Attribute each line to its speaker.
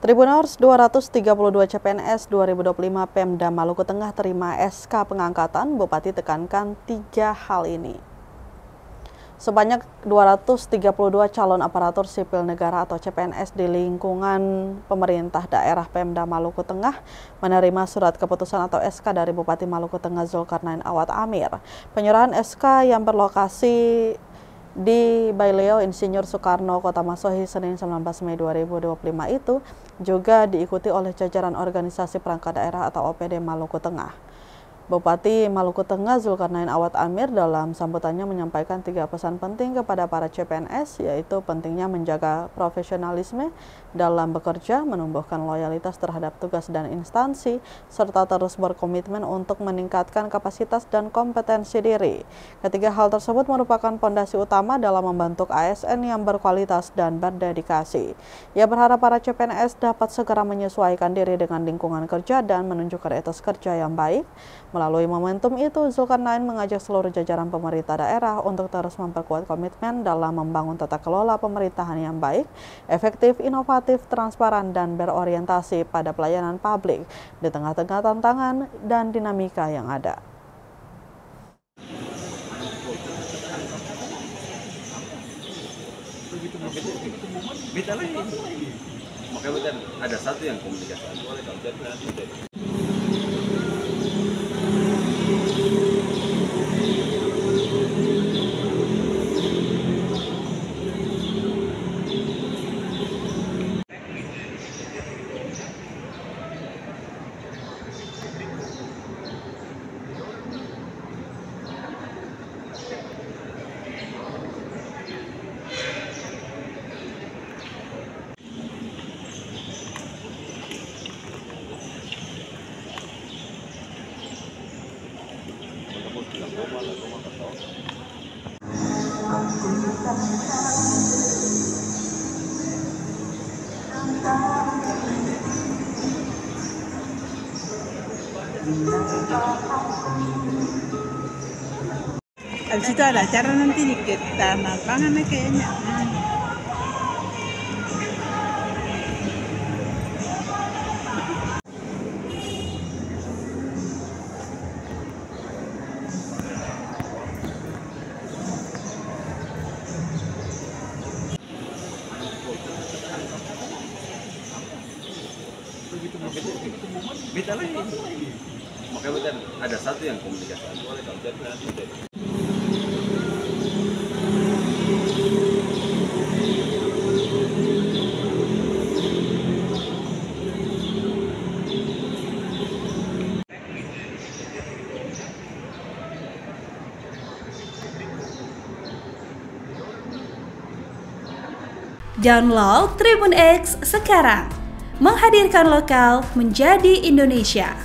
Speaker 1: Tribuners 232 CPNS 2025 Pemda Maluku Tengah terima SK pengangkatan. Bupati tekankan 3 hal ini. Sebanyak 232 calon aparatur sipil negara atau CPNS di lingkungan pemerintah daerah Pemda Maluku Tengah menerima surat keputusan atau SK dari Bupati Maluku Tengah Zulkarnain Awad Amir. Penyerahan SK yang berlokasi di Baileo Insinyur Soekarno, Kota Masohi, Senin 19 Mei 2025 itu juga diikuti oleh jajaran organisasi perangkat daerah atau OPD Maluku Tengah. Bupati Maluku Tengah Zulkarnain Awad Amir dalam sambutannya menyampaikan 3 pesan penting kepada para CPNS, yaitu pentingnya menjaga profesionalisme dalam bekerja, menumbuhkan loyalitas terhadap tugas dan instansi, serta terus berkomitmen untuk meningkatkan kapasitas dan kompetensi diri. Ketiga hal tersebut merupakan pondasi utama dalam membentuk ASN yang berkualitas dan berdedikasi. Ia berharap para CPNS dapat segera menyesuaikan diri dengan lingkungan kerja dan menunjukkan etos kerja yang baik. Melalui momentum itu, Zulkarnain mengajak seluruh jajaran pemerintah daerah untuk terus memperkuat komitmen dalam membangun tata kelola pemerintahan yang baik, efektif, inovatif, transparan, dan berorientasi pada pelayanan publik di tengah-tengah tantangan dan dinamika yang ada.
Speaker 2: Makanya ada satu yang komunikasi.
Speaker 3: Habis itu ada acara nanti di Taman Lapangan kayaknya.
Speaker 2: Beda lagi. Makanya ada satu yang komunikasi.
Speaker 4: Download Tribun X sekarang, menghadirkan lokal menjadi Indonesia.